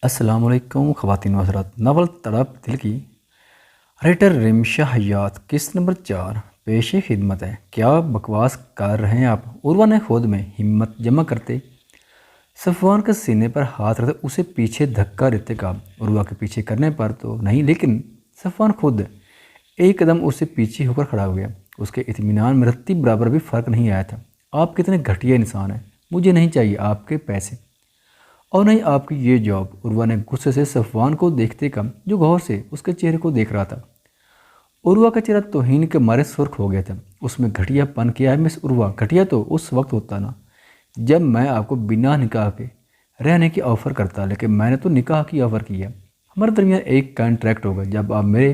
السلام علیکم خواتین و حضرات، ناول تڑپ دل کی رائٹر رمشا حیات قسط نمبر 4 پیش خدمت ہے۔ کیا بکواس کر رہے ہیں آپ؟ عروہ نے خود میں ہمت جمع کرتے صفوان کے سینے پر ہاتھ رکھتے اسے پیچھے دھکا دیتے کہا۔ عروہ کے پیچھے کرنے پر تو نہیں، لیکن صفوان خود ایک قدم اس سے پیچھے ہو کر کھڑا ہو گیا۔ اس کے اطمینان میں رتی برابر بھی فرق نہیں آیا تھا۔ آپ کتنے گھٹیا انسان ہیں، مجھے نہیں چاہیے آپ کے پیسے اور نہیں آپ کی یہ جاب۔ عروہ نے غصے سے صفوان کو دیکھتے کہا، جو غور سے اس کے چہرے کو دیکھ رہا تھا۔ عروہ کا چہرہ توہین کے مارے سرخ ہو گیا تھا۔ اس میں گھٹیا پن کیا ہے مس عروہ؟ گھٹیا تو اس وقت ہوتا نا جب میں آپ کو بنا نکاح کے رہنے کی آفر کرتا، لیکن میں نے تو نکاح کی آفر کی ہے۔ ہمارے درمیان ایک کانٹریکٹ ہوگا، جب آپ میرے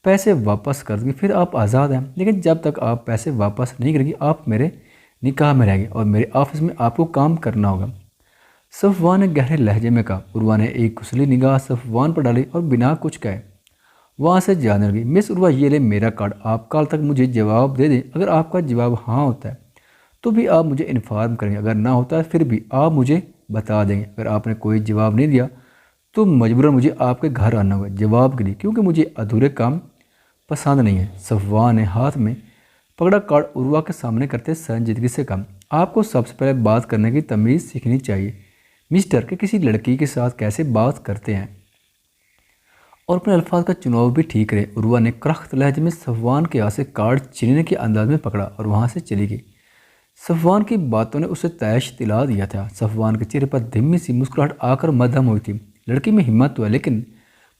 پیسے واپس کر دیں گے پھر آپ آزاد ہیں، لیکن جب تک آپ پیسے واپس نہیں کریں گے آپ میرے نکاح میں رہیں گے اور میرے آفس میں آپ کو کام کرنا ہوگا۔ صفوان نے گہرے لہجے میں کہا۔ عروہ نے ایک غسلی نگاہ صفوان پر ڈالی اور بنا کچھ کہے وہاں سے جانے لگی۔ مس عروہ، یہ لے میرا کارڈ، آپ کل تک مجھے جواب دے دیں۔ اگر آپ کا جواب ہاں ہوتا ہے تو بھی آپ مجھے انفارم کریں گے، اگر نہ ہوتا ہے پھر بھی آپ مجھے بتا دیں گے۔ اگر آپ نے کوئی جواب نہیں دیا تو مجبوراً مجھے آپ کے گھر آنا ہوگا جواب کے لیے، کیونکہ مجھے ادھورے کام پسند نہیں ہے۔ صفوان نے ہاتھ میں پکڑا کارڈ عروہ کے سامنے کرتے سنجیدگی سے کہا، آپ کو سب سے پہلے بات کرنے کی تمیز سیکھنی چاہیے مسٹر، کہ کسی لڑکی کے ساتھ کیسے بات کرتے ہیں اور اپنے الفاظ کا چناؤ بھی ٹھیک رہے۔ عروہ نے کرخت لہجے میں صفوان کے ہاتھ سے کارڈ چھیننے کے انداز میں پکڑا اور وہاں سے چلی گئی۔ صفوان کی باتوں نے اسے تیش دلا دیا تھا۔ صفوان کے چہرے پر دھیمی سی مسکراہٹ آ کر مدھم ہوئی تھی۔ لڑکی میں ہمت تو ہے، لیکن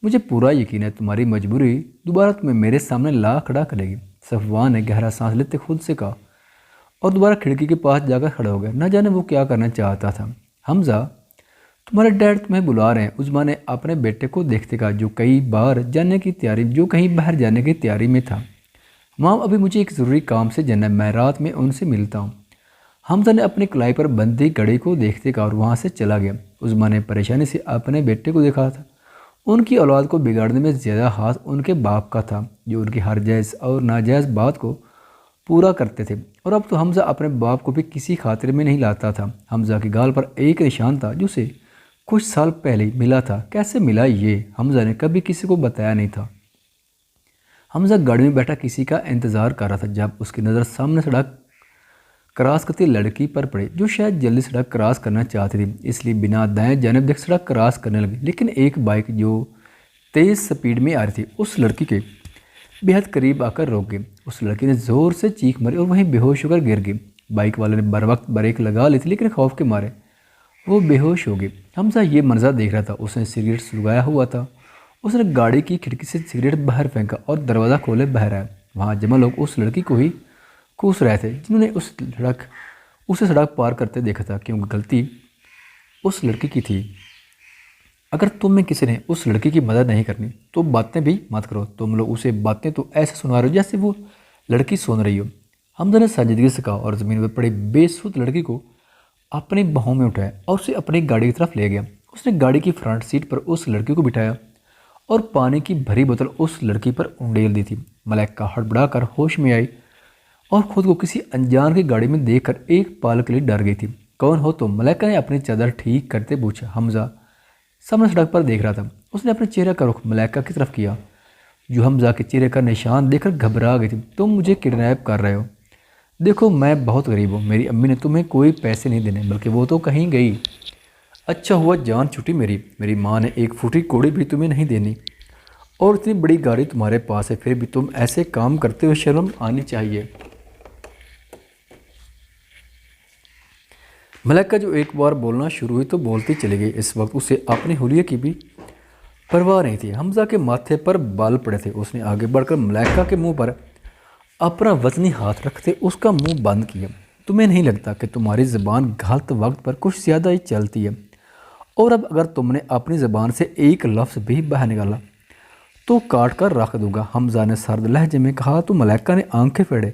مجھے پورا یقین ہے تمہاری مجبوری دوبارہ تمہیں میرے سامنے لا کھڑا کرے گی۔ صفوان نے گہرا سانس لیتے خود سے کہا اور دوبارہ کھڑکی کے پاس جا کر کھڑا ہو گیا۔ نہ جانے وہ کیا کرنا چاہتا تھا۔ حمزہ، تمہارے ڈیڈ تمہیں بلا رہے ہیں، عظمیٰ نے اپنے بیٹے کو دیکھتے کہا، جو کہیں باہر جانے کی تیاری میں تھا۔ مام، ابھی مجھے ایک ضروری کام سے جانا ہے، میں رات میں ان سے ملتا ہوں۔ حمزہ نے اپنی کلائی پر بندھی گھڑی کو دیکھتے کہا اور وہاں سے چلا گیا۔ عظمیٰ نے پریشانی سے اپنے بیٹے کو دیکھا تھا۔ ان کی اولاد کو بگاڑنے میں زیادہ ہاتھ ان کے باپ کا تھا، جو ان کی ہر جائز اور ناجائز بات کو پورا کرتے تھے، اور اب تو حمزہ اپنے باپ کو بھی کسی خاطر میں نہیں لاتا تھا۔ حمزہ کی گال پر ایک نشان تھا جو اسے کچھ سال پہلے ملا تھا۔ کیسے ملا یہ حمزہ نے کبھی کسی کو بتایا نہیں تھا۔ حمزہ گاڑی میں بیٹھا کسی کا انتظار کر رہا تھا جب اس کی نظر سامنے سڑک کراس کرتی لڑکی پر پڑی، جو شاید جلدی سڑک کراس کرنا چاہتی تھی، اس لیے بنا دائیں جانب دیکھ سڑک کراس کرنے لگی۔ لیکن ایک بائک جو تیز سپیڈ میں آ رہی تھی اس لڑکی کے بے حد قریب آ کر روک گئی۔ اس لڑکی نے زور سے چیخ ماری اور وہیں بے ہوش ہو کر گر گئی۔ بائک والے نے بر وقت بریک لگا لی تھی، لیکن خوف کے مارے وہ بے ہوش ہو گئی۔ حمزہ یہ منظر دیکھ رہا تھا۔ اس نے سگریٹ سلگایا ہوا تھا۔ اس نے گاڑی کی کھڑکی سے سگریٹ باہر پھینکا اور دروازہ کھولے باہر آیا۔ وہاں جمع لوگ اس لڑکی کو ہی کوس رہے تھے جنہوں نے اسے سڑک پار کرتے دیکھا تھا، کیونکہ غلطی اس لڑکی کی تھی۔ اگر تم میں کسی نے اس لڑکی کی مدد نہیں کرنی تو باتیں بھی مت کرو، تم لوگ اسے باتیں تو ایسے سنا رہے ہو جیسے وہ لڑکی سن رہی ہو۔ حمزہ نے سنجیدگی سے کہا اور زمین پر پڑی بے سود لڑکی کو اپنی باہوں میں اٹھایا اور اسے اپنی گاڑی کی طرف لے گیا۔ اس نے گاڑی کی فرنٹ سیٹ پر اس لڑکی کو بٹھایا اور پانی کی بھری بوتل اس لڑکی پر انڈیل دی تھی۔ ملائکہ ہڑبڑا کر ہوش میں آئی اور خود کو کسی انجان کی گاڑی میں دیکھ کر ایک پل کے لیے ڈر گئی تھی۔ کون ہو تم؟ ملائکہ نے اپنی چادر ٹھیک کرتے پوچھا۔ حمزہ سامنے سڑک پر دیکھ رہا تھا۔ اس نے اپنے چہرے کا رخ ملائکہ کی طرف کیا، جو حمزہ کے چہرے کا نشان دیکھ کر گھبرا گئی تھی۔ تم مجھے کڈنیپ کر رہے ہو؟ دیکھو میں بہت غریب ہوں، میری امی نے تمہیں کوئی پیسے نہیں دینے، بلکہ وہ تو کہیں گئی۔ اچھا ہوا جان چھٹی میری ماں نے ایک پھوٹی کوڑی بھی تمہیں نہیں دینی، اور اتنی بڑی گاڑی تمہارے پاس ہے، پھر بھی تم ایسے کام کرتے ہو، شرم آنی چاہیے۔ ملائکہ جو ایک بار بولنا شروع ہوئی تو بولتی چلی گئی۔ اس وقت اسے اپنے حلیے کی بھی پرواہ نہیں تھی۔ حمزہ کے ماتھے پر بال پڑے تھے۔ اس نے آگے بڑھ کر ملائکہ کے منہ پر اپنا وزنی ہاتھ رکھتے اس کا منہ بند کیا۔ تمہیں نہیں لگتا کہ تمہاری زبان غلط وقت پر کچھ زیادہ ہی چلتی ہے؟ اور اب اگر تم نے اپنی زبان سے ایک لفظ بھی باہر نکالا تو کاٹ کر رکھ دوں گا، حمزہ نے سرد لہجے میں کہا۔ تو ملائکہ نے آنکھیں پھیرے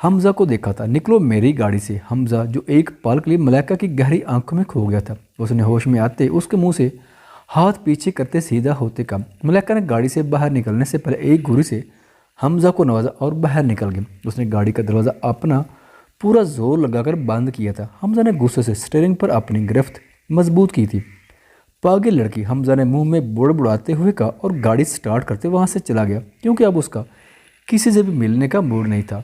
حمزہ کو دیکھا تھا۔ نکلو میری گاڑی سے۔ حمزہ جو ایک پل کے لیے ملائکہ کی گہری آنکھوں میں کھو گیا تھا، اس نے ہوش میں آتے اس کے منہ سے ہاتھ پیچھے کرتے سیدھا ہوتے کہا۔ ملائکہ نے گاڑی سے باہر نکلنے سے پہلے ایک گھوری سے حمزہ کو نوازا اور باہر نکل گئی۔ اس نے گاڑی کا دروازہ اپنا پورا زور لگا کر بند کیا تھا۔ حمزہ نے غصے سے اسٹیئرنگ پر اپنی گرفت مضبوط کی تھی۔ پاگل لڑکی، حمزہ نے منہ میں بڑبڑاتے ہوئے کہا اور گاڑی سٹارٹ کرتے وہاں سے چلا گیا، کیونکہ اب اس کا کسی سے بھی ملنے کا موڈ نہیں تھا۔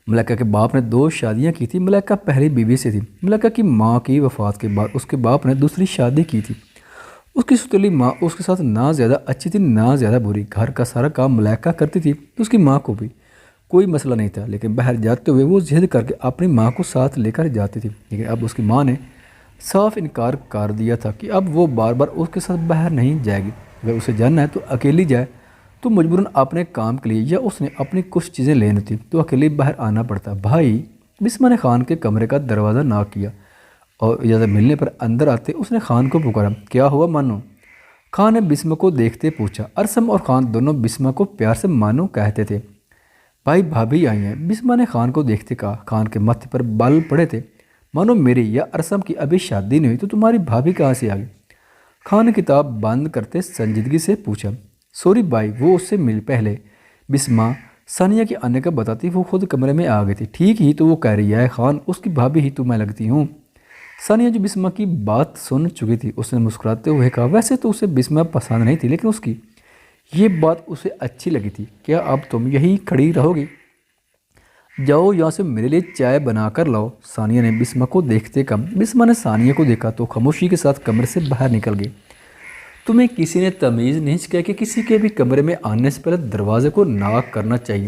ملائکہ کے باپ نے 2 شادیاں کی تھی۔ ملائکہ پہلی بیوی سے تھی۔ ملائکہ کی ماں کی وفات کے بعد اس کے باپ نے دوسری شادی کی تھی۔ اس کی ستلی ماں اس کے ساتھ نہ زیادہ اچھی تھی نہ زیادہ بری۔ گھر کا سارا کام ملائکہ کرتی تھی تو اس کی ماں کو بھی کوئی مسئلہ نہیں تھا، لیکن باہر جاتے ہوئے وہ ضد کر کے اپنی ماں کو ساتھ لے کر جاتی تھی، لیکن اب اس کی ماں نے صاف انکار کر دیا تھا کہ اب وہ بار بار اس کے ساتھ باہر نہیں جائے گی۔ اگر اسے جانا ہے تو اکیلی جائے، تو مجبوراً اپنے کام کے لیے یا اس نے اپنی کچھ چیزیں لینی تھی تو اکیلے باہر آنا پڑتا۔ بھائی بسما نے خان کے کمرے کا دروازہ ناک کیا اور اجازت ملنے پر اندر آتے اس نے خان کو پکارا۔ کیا ہوا مانو؟ خان نے بسما کو دیکھتے پوچھا۔ ارسم اور خان دونوں بسما کو پیار سے مانو کہتے تھے۔ بھائی بھابھی آئی ہیں، بسما نے خان کو دیکھتے کہا۔ خان کے ماتھے پر بال پڑے تھے۔ مانو میری یا ارسم کی ابھی شادی نہیں ہوئی تو تمہاری بھابھی کہاں سے آ گئی؟ خان نے کتاب بند کرتے سنجیدگی سے پوچھا۔ سوری بھائی، وہ اس سے مل پہلے بسما ثانیہ کے آنے کا بتاتی وہ خود کمرے میں آ گئی تھی۔ ٹھیک ہی تو وہ کہہ رہی ہے خان، اس کی بھابھی ہی تو میں لگتی ہوں۔ ثانیہ جو بسما کی بات سن چکی تھی اس نے مسکراتے ہوئے کہا، ویسے تو اسے بسما پسند نہیں تھی لیکن اس کی یہ بات اسے اچھی لگی تھی۔ کیا اب تم یہی کھڑی رہو گی؟ جاؤ یہاں سے میرے لیے چائے بنا کر لاؤ، ثانیہ نے بسما کو دیکھتے کہا۔ بسما نے ثانیہ کو دیکھا تو خاموشی کے ساتھ کمرے سے باہر نکل گئی۔ تمہیں کسی نے تمیز نہیں سکھایا کہ کسی کے بھی کمرے میں آنے سے پہلے دروازے کو ناک کرنا چاہیے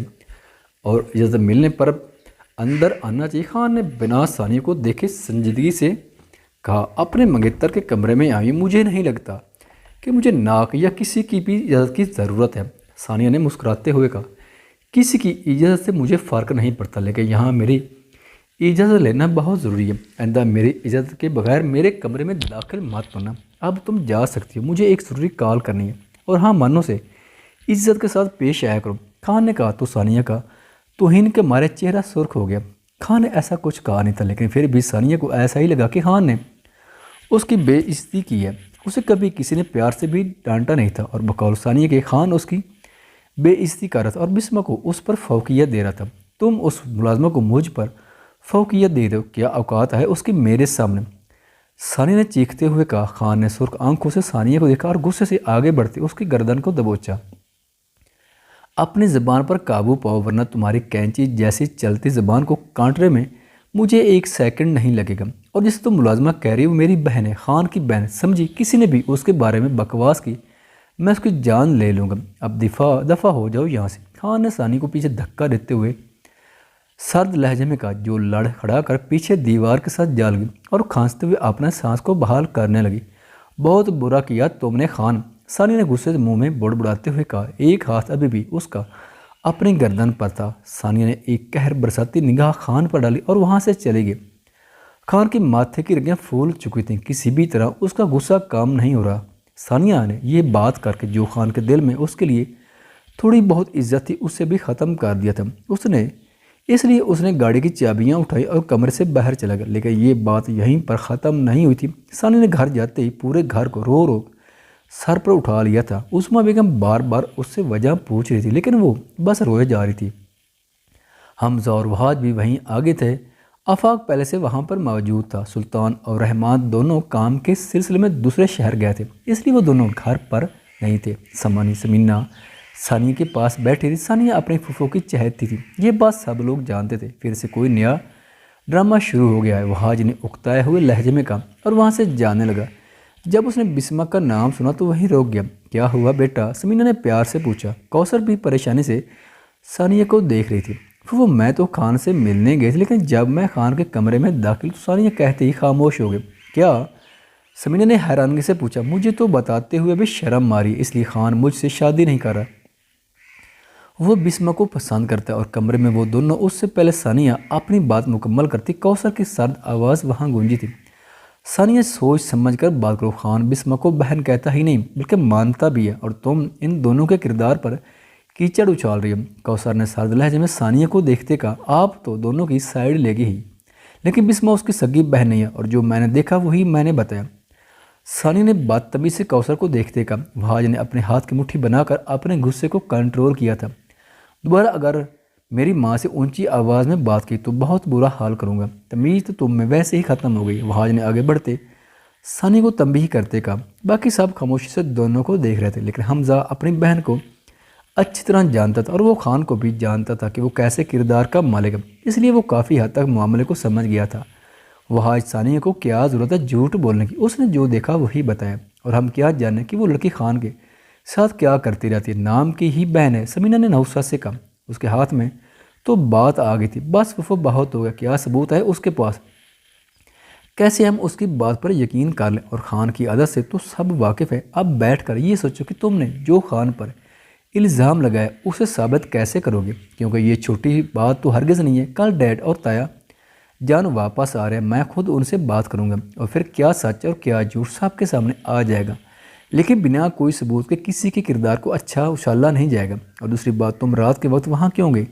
اور اجازت ملنے پر اندر آنا چاہیے؟ خان نے بنا ثانیہ کو دیکھے سنجیدگی سے کہا، اپنے منگیتر کے کمرے میں آئی، مجھے نہیں لگتا کہ مجھے ناک یا کسی کی بھی اجازت کی ضرورت ہے۔ ثانیہ نے مسکراتے ہوئے کہا، کسی کی اجازت سے مجھے فرق نہیں پڑتا، لیکن یہاں میری اجازت لینا بہت ضروری ہے۔ آئندہ میری اجازت کے بغیر میرے کمرے میں داخل مت ہونا۔ اب تم جا سکتی ہو، مجھے ایک ضروری کال کرنی ہے، اور ہاں مانو سے عزت کے ساتھ پیش آیا کرو۔ خان نے کہا تو ثانیہ کا توہین کے مارے چہرہ سرخ ہو گیا۔ خان نے ایسا کچھ کہا نہیں تھا، لیکن پھر بھی ثانیہ کو ایسا ہی لگا کہ خان نے اس کی بے عزتی کی ہے۔ اسے کبھی کسی نے پیار سے بھی ڈانٹا نہیں تھا، اور بقول ثانیہ کے خان اس کی بے عزتی کر رہا تھا اور بسما کو اس پر فوقیت دے رہا تھا۔ تم اس ملازمہ کو مجھ پر فوقیت دے دو، کیا اوقات ہے اس کی میرے سامنے؟ ثانیہ نے چیختے ہوئے کہا۔ خان نے سرخ آنکھوں سے ثانیہ کو دیکھا اور غصے سے آگے بڑھتے اس کی گردن کو دبوچا۔ اپنی زبان پر قابو پاؤ، ورنہ تمہاری کینچی جیسی چلتی زبان کو کانٹنے میں مجھے ایک سیکنڈ نہیں لگے گا۔ اور جس تم ملازمہ کہہ رہی ہو میری بہن ہے، خان کی بہن سمجھی، کسی نے بھی اس کے بارے میں بکواس کی میں اس کی جان لے لوں گا۔ اب دفع ہو جاؤ یہاں سے۔ خان نے ثانیہ کو پیچھے دھکا دیتے ہوئے سرد لہجے میں کہا، جو لڑ کھڑا کر پیچھے دیوار کے ساتھ جال گئی اور کھانستے ہوئے اپنے سانس کو بحال کرنے لگی۔ بہت برا کیا تم نے خان، ثانیہ نے غصے سے منہ میں بڑبڑاتے ہوئے کہا۔ ایک ہاتھ ابھی بھی اس کا اپنی گردن پر تھا۔ ثانیہ نے ایک قہر برساتی نگاہ خان پر ڈالی اور وہاں سے چلی گئی۔ خان کی ماتھے کی رگیں پھول چکی تھیں، کسی بھی طرح اس کا غصہ کام نہیں ہو رہا۔ ثانیہ نے یہ بات کر کے جو خان کے دل میں اس کے لیے تھوڑی بہت عزت تھی اسے بھی ختم کر دیا تھا۔ اس لیے اس نے گاڑی کی چابیاں اٹھائی اور کمرے سے باہر چلا گیا، لیکن یہ بات یہیں پر ختم نہیں ہوئی تھی۔ ثانیہ نے گھر جاتے ہی پورے گھر کو رو رو سر پر اٹھا لیا تھا۔ عثمہ بیگم بار بار اس سے وجہ پوچھ رہی تھی، لیکن وہ بس روئے جا رہی تھی۔ حمزہ اور وحاج بھی وہیں آگے تھے۔ آفاق پہلے سے وہاں پر موجود تھا۔ سلطان اور رحمان دونوں کام کے سلسلے میں دوسرے شہر گئے تھے، اس لیے وہ دونوں گھر پر نہیں تھے۔ سمینہ ثانیہ کے پاس بیٹھی تھی۔ ثانیہ اپنی پھوپھو کی چہیتی تھی، یہ بات سب لوگ جانتے تھے۔ پھر سے کوئی نیا ڈرامہ شروع ہو گیا ہے، وحاج نے اکتائے ہوئے لہجے میں کہا اور وہاں سے جانے لگا۔ جب اس نے بسما کا نام سنا تو وہیں روک گیا۔ کیا ہوا بیٹا؟ سمینہ نے پیار سے پوچھا۔ کوثر بھی پریشانی سے ثانیہ کو دیکھ رہی تھی۔ پھوپھو میں تو خان سے ملنے گئی تھی، لیکن جب میں خان کے کمرے میں داخل تو ثانیہ کہتے ہی خاموش ہو گئے۔ کیا؟ سمینہ نے حیرانگی سے پوچھا۔ مجھے تو بتاتے ہوئے بھی شرم ماری، اس لیے خان مجھ سے شادی نہیں کر رہا۔ وہ بسما کو پسند کرتا ہے اور کمرے میں وہ دونوں، اس سے پہلے ثانیہ اپنی بات مکمل کرتی کوثر کی سرد آواز وہاں گونجی تھی۔ ثانیہ سوچ سمجھ کر بات کرو، خان بسما کو بہن کہتا ہی نہیں بلکہ مانتا بھی ہے، اور تم ان دونوں کے کردار پر کیچڑ اچھال رہی ہو۔ کوثر نے سرد لہجے میں ثانیہ کو دیکھتے کہا، آپ تو دونوں کی سائیڈ لے گی ہی، لیکن بسما اس کی سگی بہن نہیں ہے، اور جو میں نے دیکھا وہی میں نے بتایا۔ ثانیہ نے بدتمیزی سے کوثر کو دیکھتے کہا۔ وحاج نے اپنے ہاتھ کی مٹھی بنا کر اپنے غصے کو کنٹرول کیا تھا۔ دوبارہ اگر میری ماں سے اونچی آواز میں بات کی تو بہت برا حال کروں گا، تمیز تو تم میں ویسے ہی ختم ہو گئی۔ وحاج نے آگے بڑھتے ثانیہ کو تنبیہ کرتے کہا۔ باقی سب خاموشی سے دونوں کو دیکھ رہے تھے، لیکن حمزہ اپنی بہن کو اچھی طرح جانتا تھا اور وہ خان کو بھی جانتا تھا کہ وہ کیسے کردار کا مالک ہے، اس لیے وہ کافی حد تک معاملے کو سمجھ گیا تھا۔ وہ آج ثانیہ کو کیا ضرورت ہے جھوٹ بولنے کی، اس نے جو دیکھا وہی بتایا، اور ہم کیا جانیں کہ وہ لڑکی خان کے ساتھ کیا کرتی رہتی ہے، نام کی ہی بہن ہے۔ سمینہ نے نحوست سے کہا۔ اس کے ہاتھ میں تو بات آ گئی تھی، بس وہ بہت ہو گیا، کیا ثبوت ہے اس کے پاس، کیسے ہم اس کی بات پر یقین کر لیں، اور خان کی عادت سے تو سب واقف ہے۔ اب بیٹھ کر یہ سوچو کہ تم نے جو خان پر الزام لگایا اسے ثابت کیسے کرو گے، کیونکہ یہ چھوٹی بات تو ہرگز نہیں ہے۔ کل ڈیڈ اور تایا جان واپس آ رہے ہیں، میں خود ان سے بات کروں گا، اور پھر کیا سچ اور کیا جھوٹ سب کے سامنے آ جائے گا، لیکن بنا کوئی ثبوت کے کسی کے کردار کو اچھا اچھالا نہیں جائے گا۔ اور دوسری بات، تم رات کے وقت وہاں کیوں گئے؟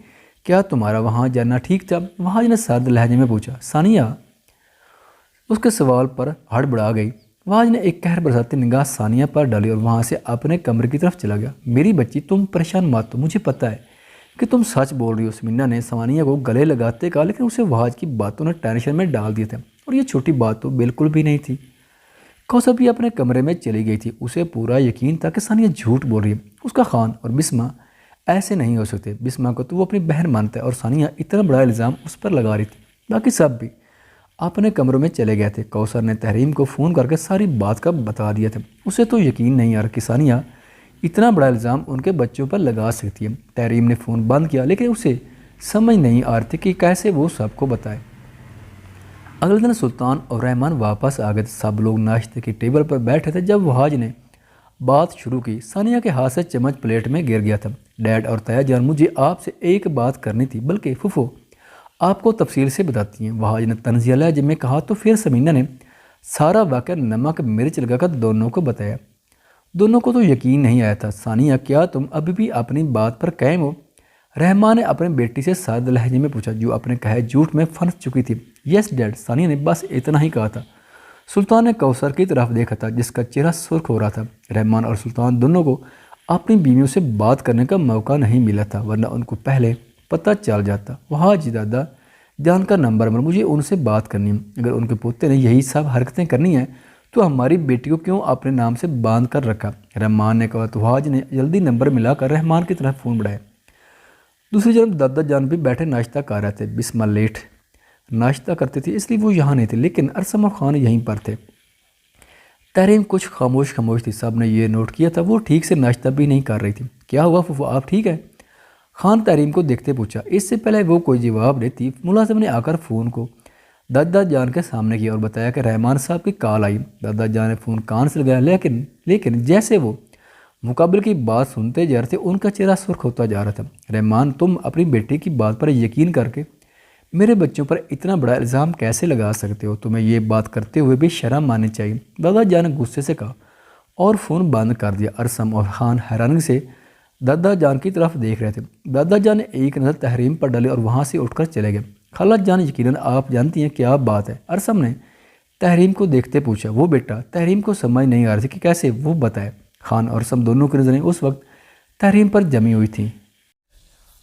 کیا تمہارا وہاں جانا ٹھیک تھا؟ وہاں نے سرد لہجے میں پوچھا۔ ثانیہ اس کے سوال پر ہڑبڑا گئی۔ واج نے ایک قہر برساتی نگاہ ثانیہ پر ڈالی اور وہاں سے اپنے کمرے کی طرف چلا گیا۔ میری بچی، تم پریشان مت ہو، مجھے پتہ ہے کہ تم سچ بول رہی ہو، سمینہ نے ثانیہ کو گلے لگاتے کہا، لیکن اسے واج کی باتوں نے ٹینشن میں ڈال دیا تھا، اور یہ چھوٹی بات تو بالکل بھی نہیں تھی۔ کوثر بھی اپنے کمرے میں چلی گئی تھی، اسے پورا یقین تھا کہ ثانیہ جھوٹ بول رہی ہے۔ اس کا خان اور بسمہ ایسے نہیں ہو سکتے، بسمہ کو تو وہ اپنی بہن مانتا ہے، اور ثانیہ اتنا بڑا الزام اس پر لگا رہی تھی۔ باقی سب بھی اپنے کمروں میں چلے گئے تھے۔ کوثر نے تحریم کو فون کر کے ساری بات کا بتا دیا تھا۔ اسے تو یقین نہیں آ رہا کہ ثانیہ اتنا بڑا الزام ان کے بچوں پر لگا سکتی ہے۔ تحریم نے فون بند کیا، لیکن اسے سمجھ نہیں آ رہی تھی کہ کیسے وہ سب کو بتائے۔ اگلے دن سلطان اور رحمان واپس آ گئے۔ سب لوگ ناشتے کی ٹیبل پر بیٹھے تھے جب وہاج نے بات شروع کی۔ ثانیہ کے ہاتھ سے چمچ پلیٹ میں گر گیا تھا۔ ڈیڈ اور تایا جان، مجھے آپ سے ایک بات کرنی تھی، بلکہ پھوپھو آپ کو تفصیل سے بتاتی ہیں، وہاج نے طنزیہ لہجے میں کہا۔ تو پھر سمینہ نے سارا واقعہ نمک مرچ لگا کر دونوں کو بتایا۔ دونوں کو تو یقین نہیں آیا تھا۔ ثانیہ، کیا تم ابھی بھی اپنی بات پر قائم ہو؟ رحمان نے اپنے بیٹی سے سادہ لہجے میں پوچھا، جو اپنے کہے جھوٹ میں پھنس چکی تھی۔ یس ڈیڈ، ثانیہ نے بس اتنا ہی کہا تھا۔ سلطان نے کوثر کی طرف دیکھا تھا، جس کا چہرہ سرخ ہو رہا تھا۔ رحمان اور سلطان دونوں کو اپنی بیویوں سے بات کرنے کا موقع نہیں ملا تھا، ورنہ ان کو پہلے پتہ چل جاتا۔ وہاج دادا جان کا نمبر، مجھے ان سے بات کرنی ہے۔ اگر ان کے پوتے نے یہی سب حرکتیں کرنی ہیں تو ہماری بیٹی کو کیوں اپنے نام سے باندھ کر رکھا؟ رحمان نے کہا۔ تو وہاج نے جلدی نمبر ملا کر رحمان کی طرف فون بڑھایا۔ دوسری جانب دادا جان بھی بیٹھے ناشتہ کر رہے تھے۔ بسمہ لیٹ ناشتہ کرتے تھے، اس لیے وہ یہاں نہیں تھے، لیکن ارسم اور خان یہیں پر تھے۔ تحریم کچھ خاموش تھی، سب نے یہ نوٹ کیا تھا۔ وہ ٹھیک سے ناشتہ بھی نہیں کر رہی تھی۔ کیا ہوا پھوپھو، آپ ٹھیک ہے؟ خان تحریم کو دیکھتے پوچھا۔ اس سے پہلے وہ کوئی جواب دیتی، ملازم نے آ کر فون کو دادا جان کے سامنے کیا اور بتایا کہ رحمان صاحب کی کال آئی۔ دادا جان نے فون کان سے لگایا، لیکن جیسے وہ مقابل کی بات سنتے جا رہے تھے، ان کا چہرہ سرخ ہوتا جا رہا تھا۔ رحمان، تم اپنی بیٹی کی بات پر یقین کر کے میرے بچوں پر اتنا بڑا الزام کیسے لگا سکتے ہو؟ تمہیں یہ بات کرتے ہوئے بھی شرم آنی چاہیے، دادا جان نے غصے سے کہا اور فون بند کر دیا۔ ارسم اور خان حیرانی سے دادا جان کی طرف دیکھ رہے تھے۔ دادا جان نے ایک نظر تحریم پر ڈالی اور وہاں سے اٹھ کر چلے گئے۔ خالہ جان، یقیناً آپ جانتی ہیں کیا بات ہے؟ ارسم نے تحریم کو دیکھتے پوچھا۔ وہ بیٹا، تحریم کو سمجھ نہیں آ رہی تھی کہ کیسے وہ بتائے۔ خان اور ارسم دونوں کی نظریں اس وقت تحریم پر جمی ہوئی تھیں۔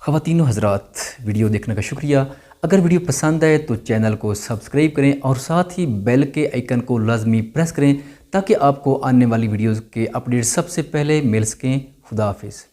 خواتین و حضرات، ویڈیو دیکھنے کا شکریہ۔ اگر ویڈیو پسند آئے تو چینل کو سبسکرائب کریں اور ساتھ ہی بیل کے آئیکن کو لازمی پریس کریں تاکہ آپ کو آنے والی ویڈیوز کے اپڈیٹ سب سے پہلے مل سکیں۔ خدا حافظ۔